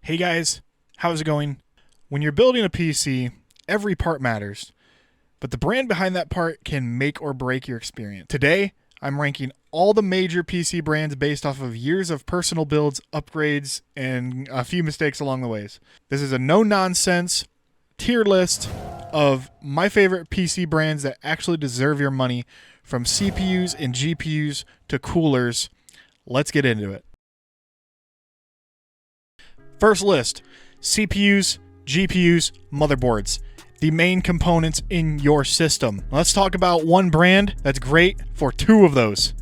Hey guys, how's it going? When you're building a PC, every part matters, but the brand behind that part can make or break your experience. Today, I'm ranking all the major PC brands based off of years of personal builds, upgrades, and a few mistakes along the ways. This is a no-nonsense tier list of my favorite PC brands that actually deserve your money, from CPUs and GPUs to coolers. Let's get into it. First list, CPUs, GPUs, motherboards, the main components in your system. Let's talk about one brand that's great for two of those,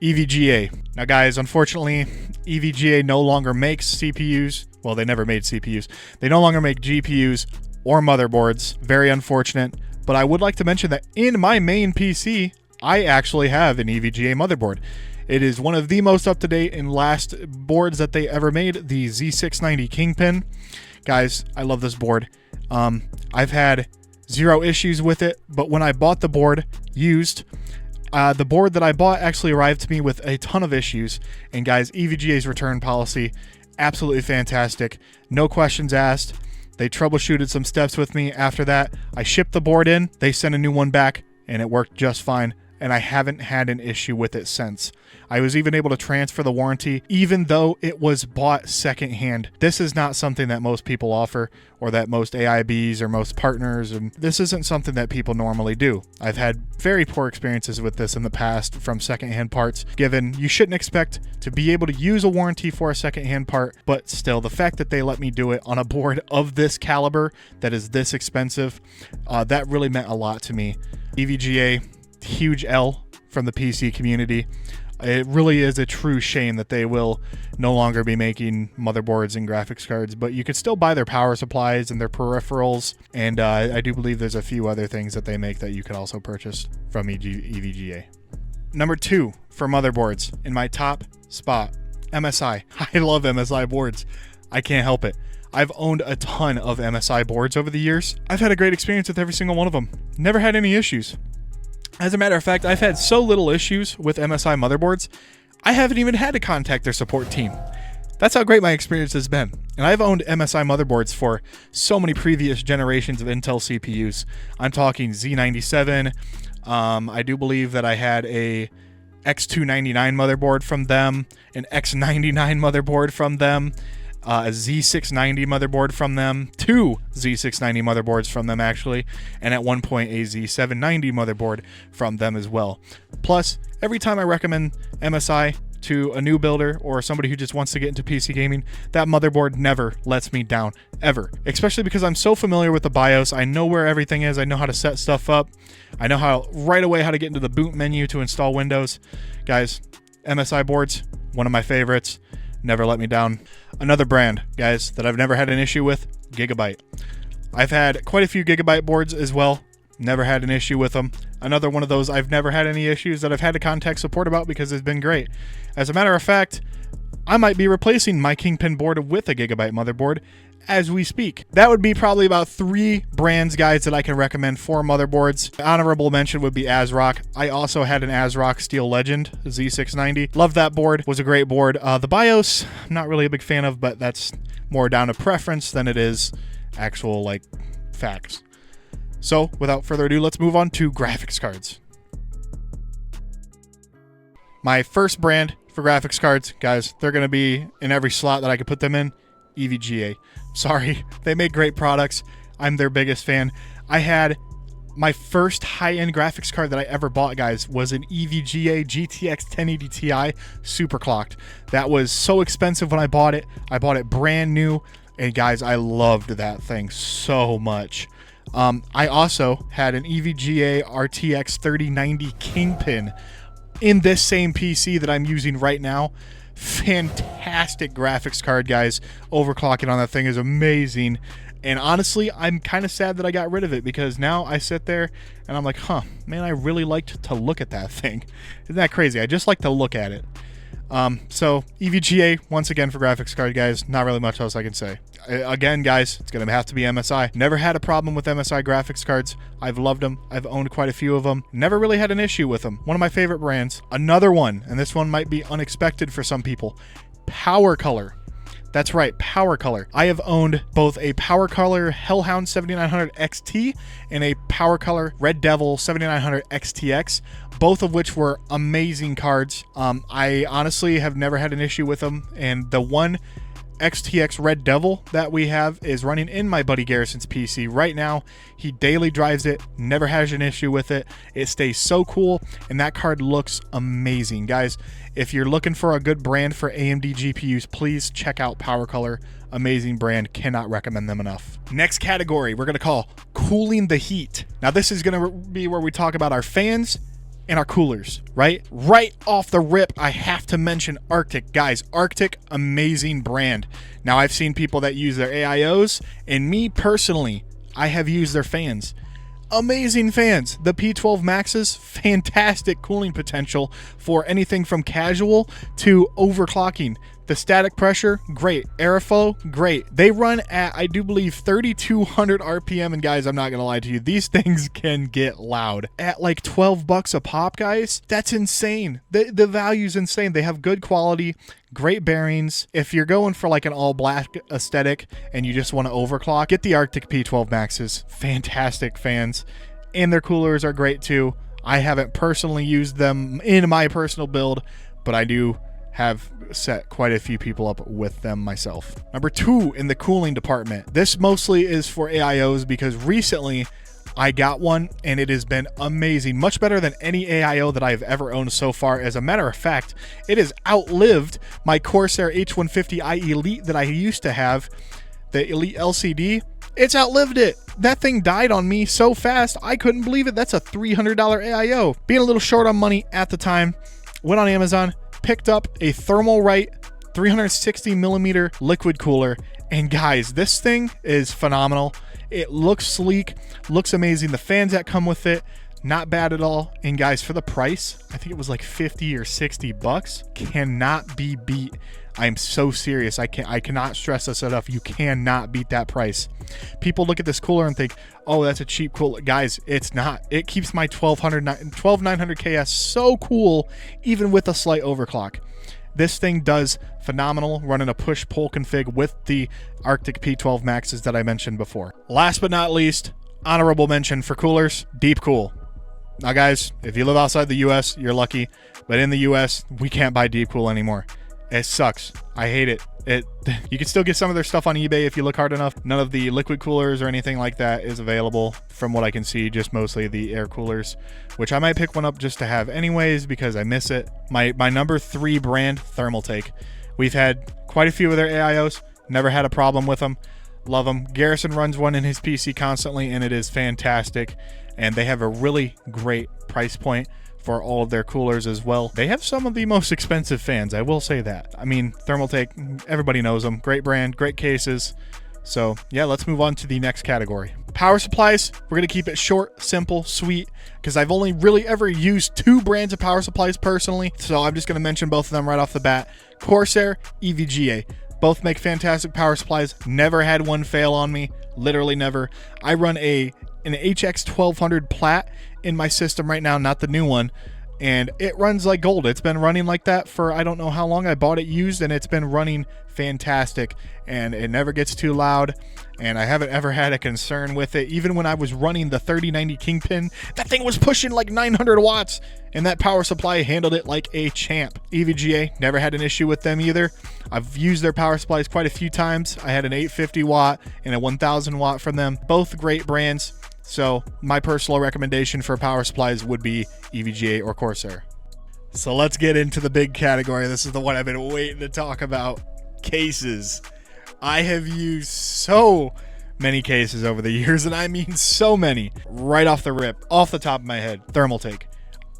EVGA. Now guys, unfortunately, EVGA no longer makes CPUs. Well, they never made CPUs. They no longer make GPUs or motherboards. Very unfortunate, but I would like to mention that in my main PC, I actually have an EVGA motherboard. It is one of the most up-to-date and last boards that they ever made, the Z690 Kingpin. Guys, I love this board. I've had zero issues with it, but when I bought the board used, the board that I bought actually arrived to me with a ton of issues. And guys, EVGA's return policy, absolutely fantastic. No questions asked. They troubleshooted some steps with me. After that, I shipped the board in, they sent a new one back, and it worked just fine. And I haven't had an issue with it since. I was even able to transfer the warranty, even though it was bought secondhand. This is not something that most people offer, or that most AIBs or most partners, and this isn't something that people normally do. I've had very poor experiences with this in the past from secondhand parts, given you shouldn't expect to be able to use a warranty for a secondhand part, but still, the fact that they let me do it on a board of this caliber that is this expensive, that really meant a lot to me. EVGA, huge L from the PC community. It really is a true shame that they will no longer be making motherboards and graphics cards, but you can still buy their power supplies and their peripherals, and I do believe there's a few other things that they make that you can also purchase from EVGA. Number 2 for motherboards, in my top spot, MSI. I love MSI boards. I can't help it. I've owned a ton of MSI boards over the years. I've had a great experience with every single one of them. Never had any issues. As a matter of fact, I've had so little issues with MSI motherboards, I haven't even had to contact their support team. That's how great my experience has been. And I've owned MSI motherboards for so many previous generations of Intel CPUs. I'm talking Z97. I do believe that I had a X299 motherboard from them, an X99 motherboard from them, a Z690 motherboard from them, 2 Z690 motherboards from them actually, and at one point a Z790 motherboard from them as well. Plus, every time I recommend MSI to a new builder or somebody who just wants to get into PC gaming, that motherboard never lets me down, ever. Especially because I'm so familiar with the BIOS, I know where everything is, I know how to set stuff up, I know how right away how to get into the boot menu to install Windows. Guys, MSI boards, one of my favorites. Never let me down. Another brand, guys, that I've never had an issue with, Gigabyte. I've had quite a few Gigabyte boards as well. Never had an issue with them. Another one of those I've never had any issues that I've had to contact support about because it's been great. As a matter of fact, I might be replacing my Kingpin board with a Gigabyte motherboard as we speak. That would be probably about 3 brands, guys, that I can recommend for motherboards. Honorable mention would be ASRock. I also had an ASRock Steel Legend Z690. Loved that board. Was a great board. The BIOS, I'm not really a big fan of, but that's more down to preference than it is actual, like, facts. So, without further ado, let's move on to graphics cards. My first brand for graphics cards, guys, they're going to be in every slot that I could put them in. EVGA. Sorry, they make great products. I'm their biggest fan. I had my first high-end graphics card that I ever bought, guys, was an EVGA GTX 1080 Ti superclocked. That was so expensive when I bought it. I bought it brand new, and guys, I loved that thing so much. I also had an EVGA RTX 3090 Kingpin in this same PC that I'm using right now. Fantastic graphics card, guys. Overclocking on that thing is amazing. And honestly, I'm kind of sad that I got rid of it, because now I sit there and I'm like, huh, man, I really liked to look at that thing. Isn't that crazy? I just like to look at it. So EVGA, once again, for graphics card, guys. Not really much else I can say. Again, guys, it's going to have to be MSI. Never had a problem with MSI graphics cards. I've loved them. I've owned quite a few of them. Never really had an issue with them. One of my favorite brands. Another one, and this one might be unexpected for some people, Power Color. That's right, Power Color. I have owned both a Power Color Hellhound 7900 XT and a Power Color Red Devil 7900 XTX, both of which were amazing cards. I honestly have never had an issue with them, and the one XTX Red Devil that we have is running in my buddy Garrison's PC right now. He daily drives it, never has an issue with it. It stays so cool, and that card looks amazing. Guys, if you're looking for a good brand for AMD GPUs, please check out Power Color. Amazing brand, cannot recommend them enough. Next category we're gonna call cooling the heat. Now this is gonna be where we talk about our fans and our coolers, right? Right off the rip, I have to mention Arctic. Guys, Arctic, amazing brand. Now, I've seen people that use their AIOs, and me personally, I have used their fans. Amazing fans. The P12 Maxes, fantastic cooling potential for anything from casual to overclocking. The static pressure, great. Airflow, great. They run at, I do believe, 3,200 RPM. And guys, I'm not going to lie to you, these things can get loud. At like $12 a pop, guys, that's insane. The value's insane. They have good quality, great bearings. If you're going for like an all black aesthetic and you just want to overclock, get the Arctic P12 Maxes. Fantastic fans. And their coolers are great too. I haven't personally used them in my personal build, but I do have set quite a few people up with them myself. Number 2 in the cooling department. This mostly is for AIOs because recently I got one and it has been amazing. Much better than any AIO that I've ever owned so far. As a matter of fact, it has outlived my Corsair H150i Elite that I used to have, the Elite LCD. It's outlived it. That thing died on me so fast, I couldn't believe it. That's a $300 AIO. Being a little short on money at the time, went on Amazon, picked up a Thermalright 360 millimeter liquid cooler, and guys, this thing is phenomenal. It looks sleek, looks amazing. The fans that come with it, not bad at all. And guys, for the price, I think it was like 50 or 60 bucks, cannot be beat. I'm so serious. I cannot stress this enough. You cannot beat that price. People look at this cooler and think, oh, that's a cheap cooler. Guys, it's not. It keeps my 12900 KS so cool, even with a slight overclock. This thing does phenomenal running a push-pull config with the Arctic P12 Maxes that I mentioned before. Last but not least, honorable mention for coolers, Deep Cool. Now guys, if you live outside the US, you're lucky, but in the US, we can't buy Deep Cool anymore. It sucks. I hate it. You can still get some of their stuff on eBay if you look hard enough. None of the liquid coolers or anything like that is available from what I can see, just mostly the air coolers, which I might pick one up just to have anyways because I miss it. My number 3 brand, Thermaltake. We've had quite a few of their AIOs, never had a problem with them. Love them. Garrison runs one in his PC constantly and it is fantastic. And they have a really great price point for all of their coolers as well. They have some of the most expensive fans, I will say that. I mean, Thermaltake, everybody knows them. Great brand, great cases. So yeah, let's move on to the next category. Power supplies, we're gonna keep it short, simple, sweet, because I've only really ever used 2 brands of power supplies personally. So I'm just gonna mention both of them right off the bat. Corsair, EVGA. Both make fantastic power supplies. Never had one fail on me, literally never. I run an HX 1200 Plat in my system right now, not the new one, and it runs like gold. It's been running like that for I don't know how long. I bought it used and it's been running fantastic, and it never gets too loud, and I haven't ever had a concern with it. Even when I was running the 3090 Kingpin, that thing was pushing like 900 watts, and that power supply handled it like a champ. EVGA, never had an issue with them either. I've used their power supplies quite a few times. I had an 850 watt and a 1000 watt from them. Both great brands. So my personal recommendation for power supplies would be EVGA or Corsair. So let's get into the big category. This is the one I've been waiting to talk about. Cases. I have used so many cases over the years, and I mean so many. Right off the rip, off the top of my head, Thermaltake.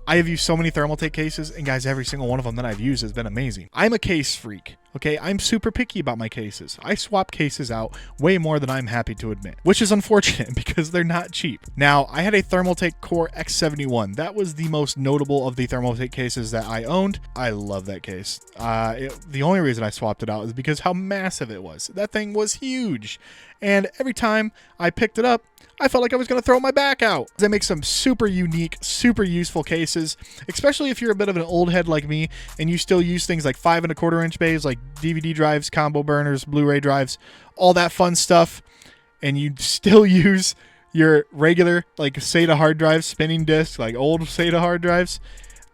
I have used so many Thermaltake cases, and guys, every single one of them that I've used has been amazing. I'm a case freak, okay? I'm super picky about my cases. I swap cases out way more than I'm happy to admit, which is unfortunate because they're not cheap. Now, I had a Thermaltake Core X71. That was the most notable of the Thermaltake cases that I owned. I love that case. The only reason I swapped it out is because how massive it was. That thing was huge. And every time I picked it up, I felt like I was going to throw my back out. They make some super unique, super useful cases, especially if you're a bit of an old head like me and you still use things like 5 1/4 inch bays like DVD drives, combo burners, Blu-ray drives, all that fun stuff, and you still use your regular like SATA hard drives, spinning discs, like old SATA hard drives,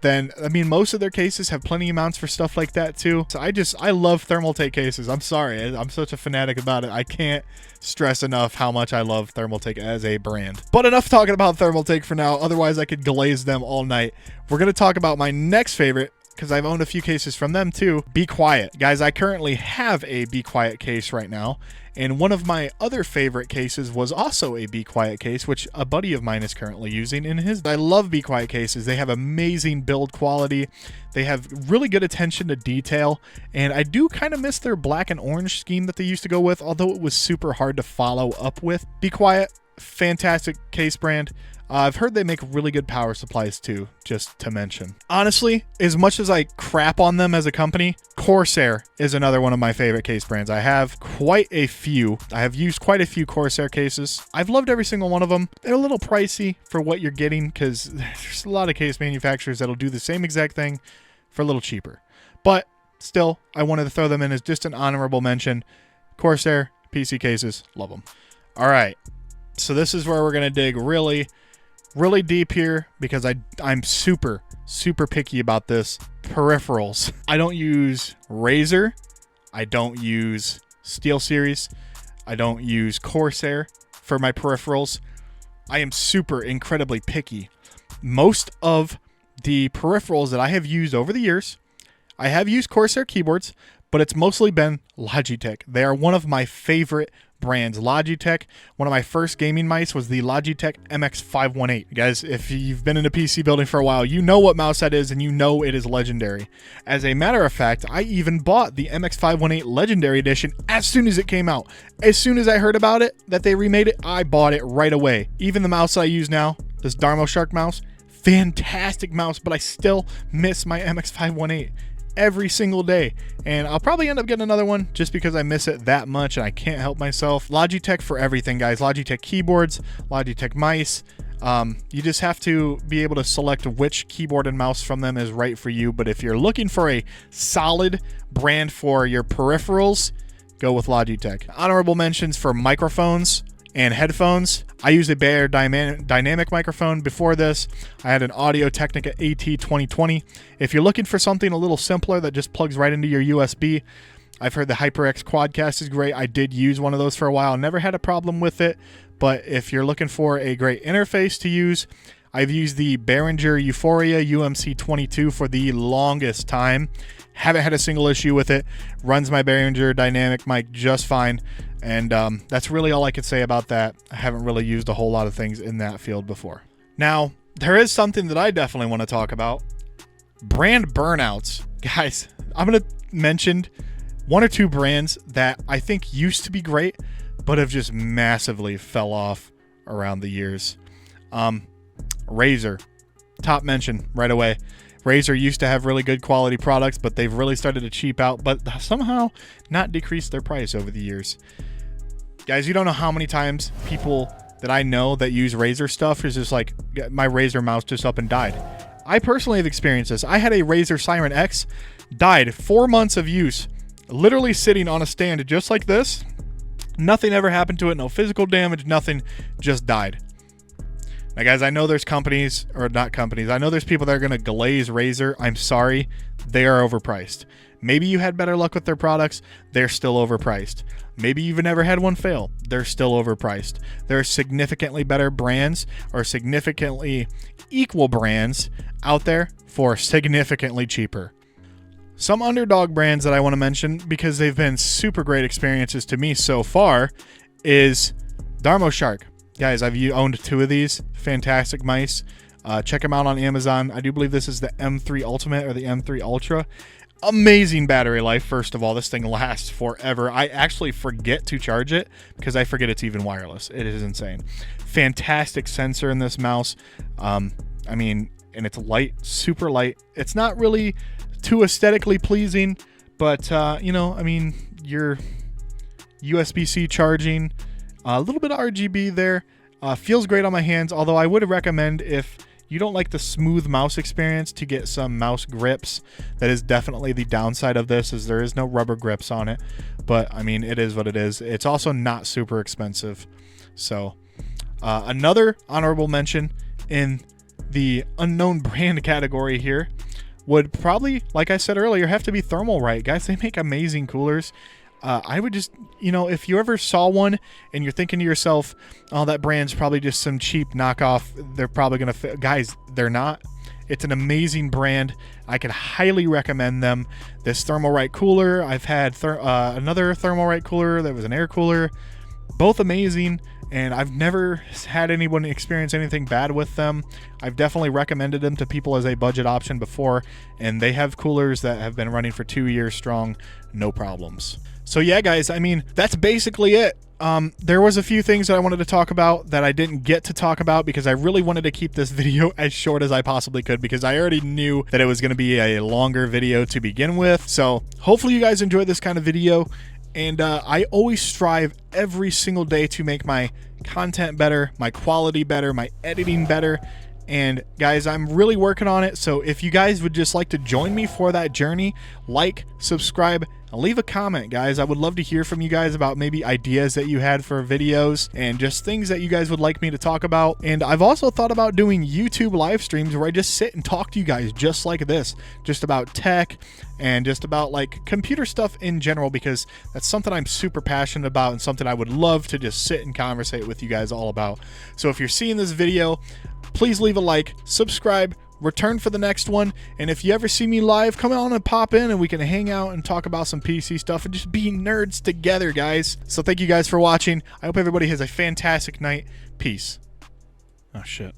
then I mean most of their cases have plenty of mounts for stuff like that too. So I love Thermaltake cases. I'm sorry, I'm such a fanatic about it. I can't stress enough how much I love Thermaltake as a brand. But enough talking about Thermaltake for now, otherwise I could glaze them all night. We're going to talk about my next favorite, because I've owned a few cases from them too. Be Quiet. Guys, I currently have a Be Quiet case right now, and one of my other favorite cases was also a Be Quiet case, which a buddy of mine is currently using in his. I love Be Quiet cases. They have amazing build quality. They have really good attention to detail, and I do kind of miss their black and orange scheme that they used to go with, although it was super hard to follow up with. Be Quiet, fantastic case brand. I've heard they make really good power supplies too, just to mention. Honestly, as much as I crap on them as a company, Corsair is another one of my favorite case brands. I have quite a few. I have used quite a few Corsair cases. I've loved every single one of them. They're a little pricey for what you're getting because there's a lot of case manufacturers that'll do the same exact thing for a little cheaper. But still, I wanted to throw them in as just an honorable mention. Corsair PC cases, love them. All right, so this is where we're going to dig really deep here because I'm super picky about this. Peripherals. I don't use Razer. I don't use SteelSeries. I don't use Corsair for my peripherals. I am incredibly picky. Most of the peripherals that I have used over the years, I have used Corsair keyboards, but it's mostly been Logitech. They are one of my favorite brands. Logitech, one of my first gaming mice was the Logitech MX518. Guys, if you've been in a PC building for a while, you know what mouse that is and you know it is legendary. As a matter of fact, I even bought the MX518 Legendary Edition as soon as it came out. As soon as I heard about it, that they remade it, I bought it right away. Even the mouse I use now, this Darmo Shark mouse, fantastic mouse, but I still miss my MX518 every single day, and I'll probably end up getting another one just because I miss it that much and I can't help myself. Logitech for everything, guys. Logitech keyboards, Logitech mice. You just have to be able to select which keyboard and mouse from them is right for you, but if you're looking for a solid brand for your peripherals, go with Logitech. Honorable mentions for microphones and headphones. I use a Bayer dynamic microphone. Before this, I had an Audio-Technica AT2020. If you're looking for something a little simpler that just plugs right into your USB, I've heard the HyperX Quadcast is great. I did use one of those for a while. Never had a problem with it. But if you're looking for a great interface to use, I've used the Behringer Euphoria UMC22 for the longest time. Haven't had a single issue with it. Runs my Behringer dynamic mic just fine. And that's really all I could say about that. I haven't really used a whole lot of things in that field before. Now, there is something that I definitely want to talk about. Brand burnouts. Guys, I'm going to mention one or two brands that I think used to be great, but have just massively fell off around the years. Razer. Top mention right away. Razer used to have really good quality products, but they've really started to cheap out, but somehow not decrease their price over the years. Guys, you don't know how many times people that I know that use Razer stuff is just like, my Razer mouse just up and died. I personally have experienced this. I had a Razer Siren X, died 4 months of use, literally sitting on a stand just like this. Nothing ever happened to it, no physical damage, nothing, just died. Now, guys, I know there's companies, or not companies, I know there's people that are going to glaze Razer. I'm sorry, they are overpriced. Maybe you had better luck with their products, they're still overpriced. Maybe you've never had one fail, they're still overpriced. There are significantly better brands or significantly equal brands out there for significantly cheaper. Some underdog brands that I want to mention because they've been super great experiences to me so far is Darmo Shark. Guys, I've owned two of these. Fantastic mice. Check them out on Amazon. I do believe this is the M3 Ultimate or the M3 Ultra. Amazing battery life, first of all. This thing lasts forever. I actually forget to charge it because I forget it's even wireless. It is insane. Fantastic sensor in this mouse. I mean, and it's light, super light. It's not really too aesthetically pleasing, but, you know, I mean, your USB-C charging, a little bit of RGB there. Feels great on my hands, although I would recommend if you don't like the smooth mouse experience, to get some mouse grips. That is definitely the downside of this, is there is no rubber grips on it. But I mean, it is what it is. It's also not super expensive. So another honorable mention in the unknown brand category here would probably, like I said earlier, have to be Thermalright. Guys, they make amazing coolers. I would just, you know, if you ever saw one and you're thinking to yourself, oh, that brand's probably just some cheap knockoff, they're probably going to, guys, they're not. It's an amazing brand. I can highly recommend them. This Thermalright cooler, I've had another Thermalright cooler that was an air cooler. Both amazing, and I've never had anyone experience anything bad with them. I've definitely recommended them to people as a budget option before, and they have coolers that have been running for 2 years strong, no problems. So yeah, guys, I mean, that's basically it. There was a few things that I wanted to talk about that I didn't get to talk about because I really wanted to keep this video as short as I possibly could, because I already knew that it was going to be a longer video to begin with. So hopefully you guys enjoyed this kind of video. And I always strive every single day to make my content better, my quality better, my editing better. And guys, I'm really working on it. So if you guys would just like to join me for that journey, like, subscribe, and leave a comment, guys. I would love to hear from you guys about maybe ideas that you had for videos and just things that you guys would like me to talk about. And I've also thought about doing YouTube live streams where I just sit and talk to you guys just like this, just about tech and just about like computer stuff in general, because that's something I'm super passionate about and something I would love to just sit and conversate with you guys all about. So if you're seeing this video, please leave a like, subscribe, return for the next one, and if you ever see me live, come on and pop in and we can hang out and talk about some PC stuff and just be nerds together, guys. So thank you guys for watching. I hope everybody has a fantastic night. Peace. Oh shit.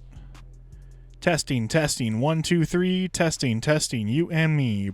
Testing, testing, 1 2 3, testing, testing, you and me.